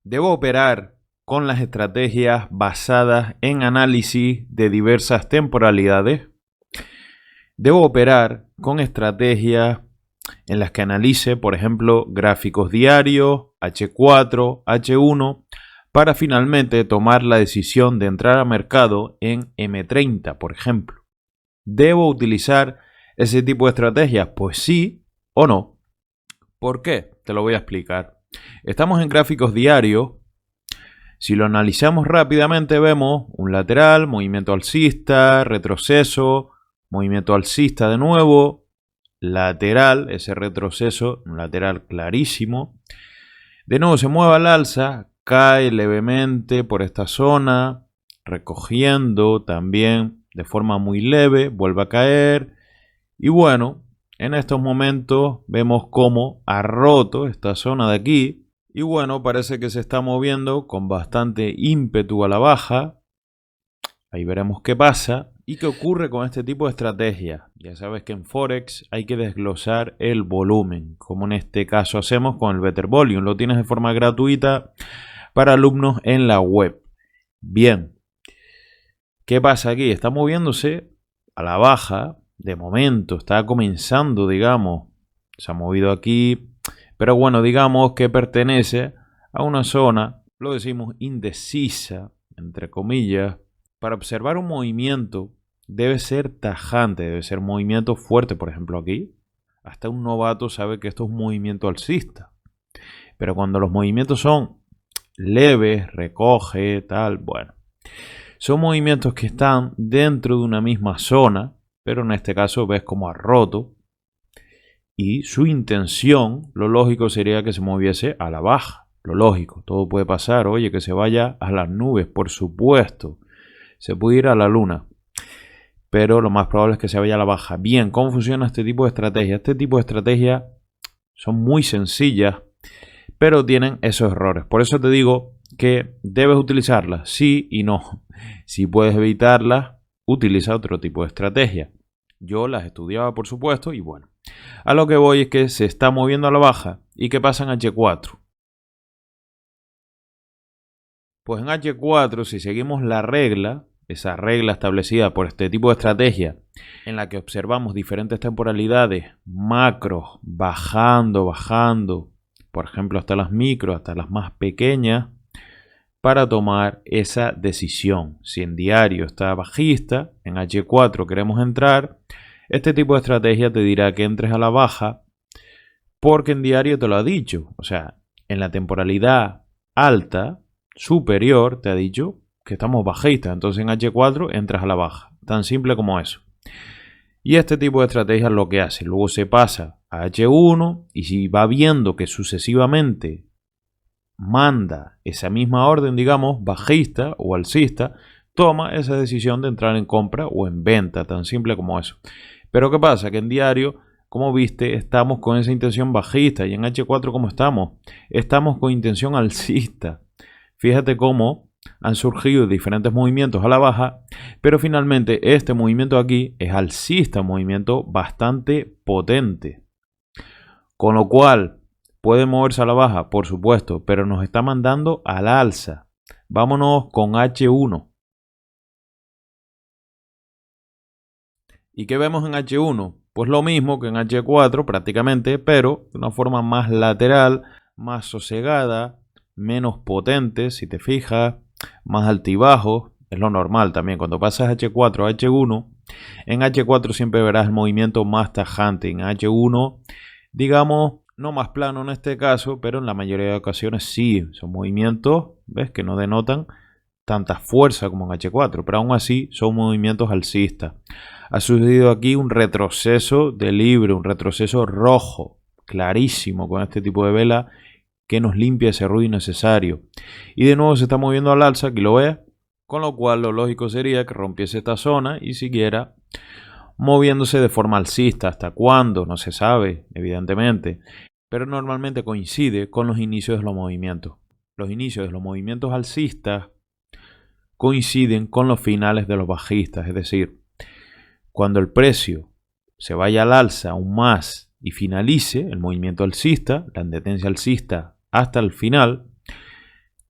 Debo operar con las estrategias basadas en análisis de diversas temporalidades. Debo operar con estrategias en las que analice, por ejemplo, gráficos diarios, H4, H1, para finalmente tomar la decisión de entrar a mercado en M30, por ejemplo. ¿Debo utilizar ese tipo de estrategias? Pues sí o no. ¿Por qué? Te lo voy a explicar. Estamos en gráficos diarios. Si lo analizamos rápidamente vemos un lateral, movimiento alcista, retroceso, movimiento alcista de nuevo, lateral, ese retroceso, un lateral clarísimo. De nuevo se mueve al alza, cae levemente por esta zona, recogiendo también de forma muy leve, vuelve a caer. Y bueno, en estos momentos vemos cómo ha roto esta zona de aquí. Y bueno, parece que se está moviendo con bastante ímpetu a la baja. Ahí veremos qué pasa y qué ocurre con este tipo de estrategia. Ya sabes que en Forex hay que desglosar el volumen, como en este caso hacemos con el Better Volume. Lo tienes de forma gratuita para alumnos en la web. Bien, ¿qué pasa aquí? Está moviéndose a la baja. De momento está comenzando, digamos, se ha movido aquí, pero bueno, digamos que pertenece a una zona, lo decimos indecisa, entre comillas. Para observar un movimiento debe ser tajante, debe ser movimiento fuerte, por ejemplo aquí. Hasta un novato sabe que esto es un movimiento alcista. Pero cuando los movimientos son leves, recoge, tal, bueno. Son movimientos que están dentro de una misma zona, pero en este caso ves como ha roto. Y su intención, lo lógico sería que se moviese a la baja. Lo lógico, todo puede pasar. Oye, que se vaya a las nubes, por supuesto. Se puede ir a la luna. Pero lo más probable es que se vaya a la baja. Bien, ¿cómo funciona este tipo de estrategia? Este tipo de estrategias son muy sencillas, pero tienen esos errores. Por eso te digo que debes utilizarlas, sí y no. Si puedes evitarlas, utiliza otro tipo de estrategia. Yo las estudiaba, por supuesto, y bueno. A lo que voy es que se está moviendo a la baja. ¿Y qué pasa en H4? Pues en H4, si seguimos la regla, esa regla establecida por este tipo de estrategia, en la que observamos diferentes temporalidades macros bajando, por ejemplo hasta las micros, hasta las más pequeñas, para tomar esa decisión. Si en diario está bajista, en H4 queremos entrar, este tipo de estrategia te dirá que entres a la baja porque en diario te lo ha dicho. O sea, en la temporalidad alta, superior, te ha dicho que estamos bajistas. Entonces en H4 entras a la baja. Tan simple como eso. Y este tipo de estrategia es lo que hace. Luego se pasa a H1 y si va viendo que sucesivamente manda esa misma orden, digamos, bajista o alcista, toma esa decisión de entrar en compra o en venta, tan simple como eso. Pero ¿qué pasa? Que en diario, como viste, estamos con esa intención bajista y en H4 ¿cómo estamos? Estamos con intención alcista. Fíjate cómo han surgido diferentes movimientos a la baja, pero finalmente este movimiento aquí es alcista, un movimiento bastante potente. Con lo cual, puede moverse a la baja, por supuesto, pero nos está mandando al alza. Vámonos con H1. ¿Y qué vemos en H1? Pues lo mismo que en H4 prácticamente, pero de una forma más lateral, más sosegada, menos potente, si te fijas, más altibajos. Es lo normal también. Cuando pasas H4 a H1, en H4 siempre verás el movimiento más tajante. En H1, digamos, no más plano en este caso, pero en la mayoría de ocasiones sí. Son movimientos, ¿ves? Que no denotan tanta fuerza como en H4, pero aún así son movimientos alcistas. Ha sucedido aquí un retroceso de libre, un retroceso rojo, clarísimo con este tipo de vela que nos limpia ese ruido innecesario. Y de nuevo se está moviendo al alza, aquí lo ves, con lo cual lo lógico sería que rompiese esta zona y siguiera moviéndose de forma alcista. ¿Hasta cuándo? No se sabe, evidentemente, pero normalmente coincide con los inicios de los movimientos. Los inicios de los movimientos alcistas coinciden con los finales de los bajistas, es decir, cuando el precio se vaya al alza aún más y finalice el movimiento alcista, la tendencia alcista hasta el final,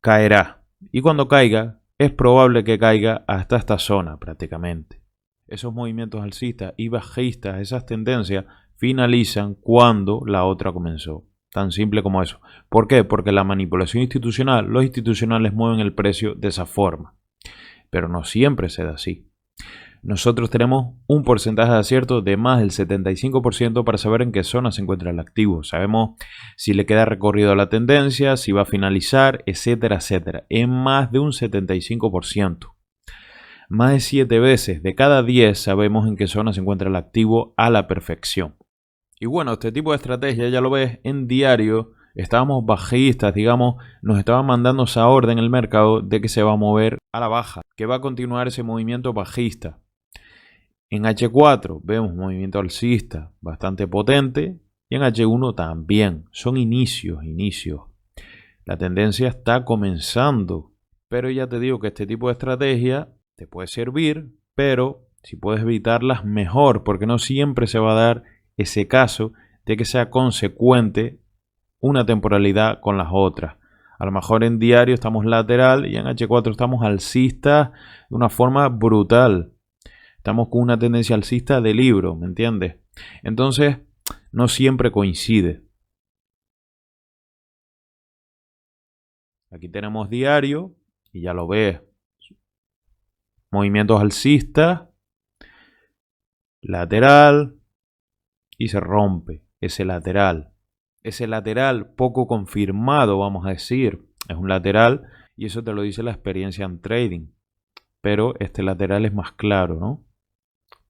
caerá. Y cuando caiga, es probable que caiga hasta esta zona prácticamente. Esos movimientos alcistas y bajistas, esas tendencias, finalizan cuando la otra comenzó. Tan simple como eso. ¿Por qué? Porque la manipulación institucional, los institucionales mueven el precio de esa forma. Pero no siempre se da así. Nosotros tenemos un porcentaje de acierto de más del 75% para saber en qué zona se encuentra el activo. Sabemos si le queda recorrido a la tendencia, si va a finalizar, etcétera, etcétera. En más de un 75%. Más de 7 veces de cada 10 sabemos en qué zona se encuentra el activo a la perfección. Y bueno, este tipo de estrategia ya lo ves en diario. Estábamos bajistas, digamos, nos estaba mandando esa orden en el mercado de que se va a mover a la baja, que va a continuar ese movimiento bajista. En H4 vemos movimiento alcista bastante potente y en H1 también. Son inicios. La tendencia está comenzando, pero ya te digo que este tipo de estrategia te puede servir, pero si puedes evitarlas mejor, porque no siempre se va a dar ese caso de que sea consecuente una temporalidad con las otras. A lo mejor en diario estamos lateral y en H4 estamos alcistas de una forma brutal. Estamos con una tendencia alcista de libro, ¿me entiendes? Entonces, no siempre coincide. Aquí tenemos diario y ya lo ves. Movimientos alcistas, lateral y se rompe ese lateral. Ese lateral poco confirmado, vamos a decir. Es un lateral y eso te lo dice la experiencia en trading. Pero este lateral es más claro, ¿no?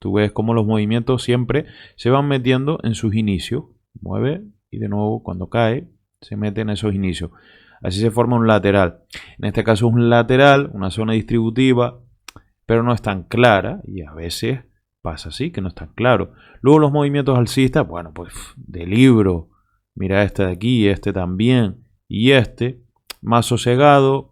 Tú ves cómo los movimientos siempre se van metiendo en sus inicios. Mueve y de nuevo cuando cae se mete en esos inicios. Así se forma un lateral. En este caso es un lateral, una zona distributiva, pero no es tan clara y a veces pasa así, que no es tan claro. Luego los movimientos alcistas, bueno, pues de libro. Mira este de aquí, este también y este más sosegado,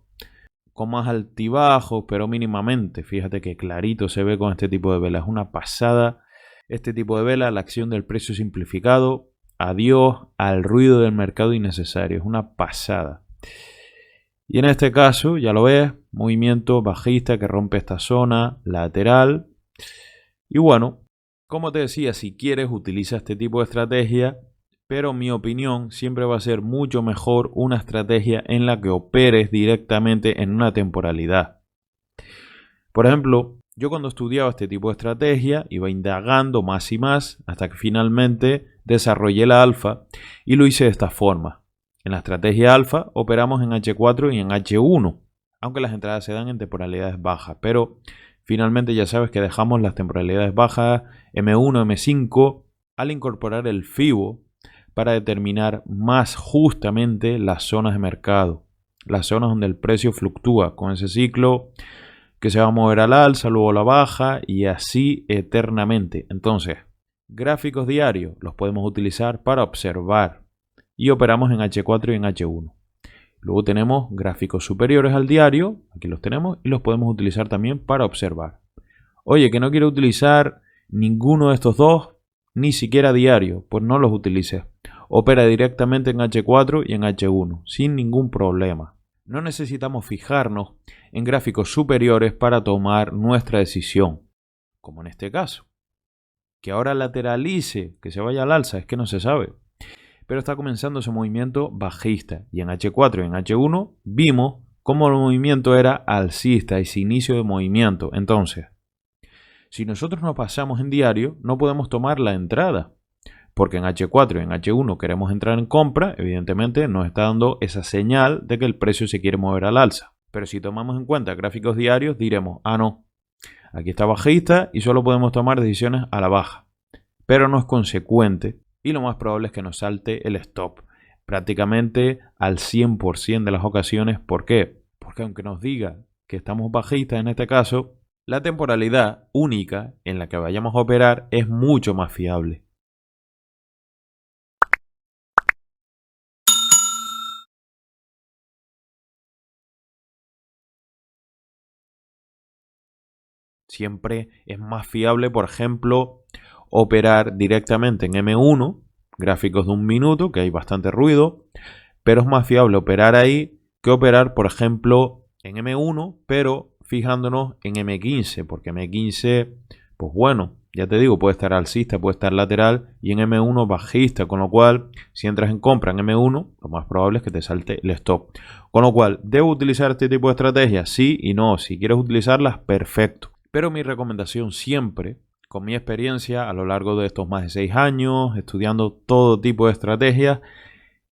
con más altibajos, pero mínimamente. Fíjate que clarito se ve con este tipo de vela. Es una pasada este tipo de vela, la acción del precio simplificado. Adiós al ruido del mercado innecesario. Es una pasada. Y en este caso, ya lo ves, movimiento bajista que rompe esta zona lateral. Y bueno, como te decía, si quieres utiliza este tipo de estrategia. Pero mi opinión siempre va a ser mucho mejor una estrategia en la que operes directamente en una temporalidad. Por ejemplo, yo cuando estudiaba este tipo de estrategia iba indagando más y más hasta que finalmente desarrollé la alfa y lo hice de esta forma. En la estrategia alfa operamos en H4 y en H1, aunque las entradas se dan en temporalidades bajas, pero finalmente ya sabes que dejamos las temporalidades bajas M1, M5 al incorporar el FIBO para determinar más justamente las zonas de mercado, las zonas donde el precio fluctúa con ese ciclo que se va a mover al alza, luego a la baja y así eternamente. Entonces, gráficos diarios los podemos utilizar para observar y operamos en H4 y en H1. Luego tenemos gráficos superiores al diario, aquí los tenemos y los podemos utilizar también para observar. Oye, que no quiero utilizar ninguno de estos dos, ni siquiera diario, pues no los utilices. Opera directamente en H4 y en H1, sin ningún problema. No necesitamos fijarnos en gráficos superiores para tomar nuestra decisión, como en este caso. Que ahora lateralice, que se vaya al alza, es que no se sabe. Pero está comenzando ese movimiento bajista y en H4 y en H1 vimos cómo el movimiento era alcista, ese inicio de movimiento. Entonces, si nosotros nos pasamos en diario, no podemos tomar la entrada. Porque en H4 y en H1 queremos entrar en compra, evidentemente nos está dando esa señal de que el precio se quiere mover al alza. Pero si tomamos en cuenta gráficos diarios, diremos, ah no, aquí está bajista y solo podemos tomar decisiones a la baja. Pero no es consecuente y lo más probable es que nos salte el stop. Prácticamente al 100% de las ocasiones. ¿Por qué? Porque aunque nos diga que estamos bajistas en este caso, la temporalidad única en la que vayamos a operar es mucho más fiable. Siempre es más fiable, por ejemplo, operar directamente en M1, gráficos de un minuto, que hay bastante ruido, pero es más fiable operar ahí que operar, por ejemplo, en M1, pero fijándonos en M15, porque M15, pues bueno, ya te digo, puede estar alcista, puede estar lateral, y en M1 bajista, con lo cual, si entras en compra en M1, lo más probable es que te salte el stop. Con lo cual, ¿debo utilizar este tipo de estrategias? Sí y no. Si quieres utilizarlas, perfecto. Pero mi recomendación siempre, con mi experiencia a lo largo de estos más de 6 años, estudiando todo tipo de estrategias,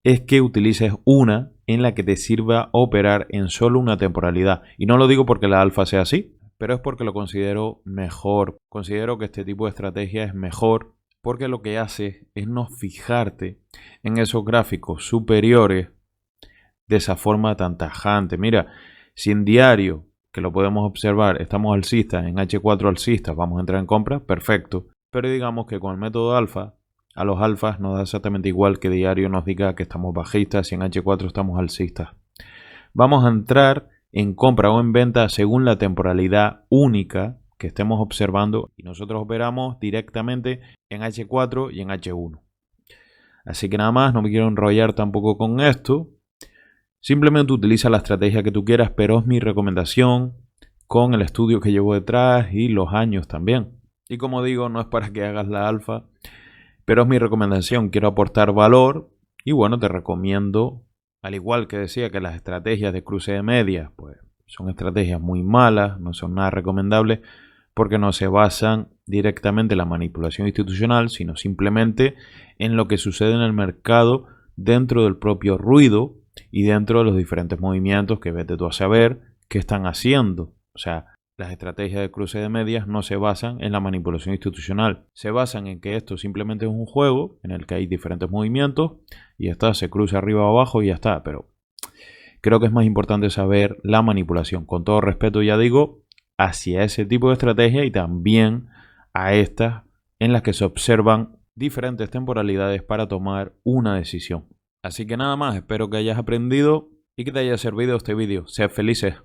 es que utilices una en la que te sirva operar en solo una temporalidad. Y no lo digo porque la alfa sea así, pero es porque lo considero mejor. Considero que este tipo de estrategia es mejor porque lo que hace es no fijarte en esos gráficos superiores de esa forma tan tajante. Mira, si en diario, que lo podemos observar, estamos alcistas, en H4 alcistas, vamos a entrar en compra, perfecto. Pero digamos que con el método alfa, a los alfas nos da exactamente igual que diario nos diga que estamos bajistas y en H4 estamos alcistas. Vamos a entrar en compra o en venta según la temporalidad única que estemos observando y nosotros operamos directamente en H4 y en H1. Así que nada más, no me quiero enrollar tampoco con esto. Simplemente utiliza la estrategia que tú quieras, pero es mi recomendación con el estudio que llevo detrás y los años también. Y como digo, no es para que hagas la alfa, pero es mi recomendación. Quiero aportar valor y bueno, te recomiendo, al igual que decía que las estrategias de cruce de medias, pues son estrategias muy malas, no son nada recomendables porque no se basan directamente en la manipulación institucional, sino simplemente en lo que sucede en el mercado dentro del propio ruido y dentro de los diferentes movimientos que vete tú a saber qué están haciendo. O sea, las estrategias de cruce de medias no se basan en la manipulación institucional. Se basan en que esto simplemente es un juego en el que hay diferentes movimientos y ya está, se cruza arriba o abajo y ya está. Pero creo que es más importante saber la manipulación. Con todo respeto, ya digo, hacia ese tipo de estrategia y también a estas en las que se observan diferentes temporalidades para tomar una decisión. Así que nada más, espero que hayas aprendido y que te haya servido este vídeo. Sean felices.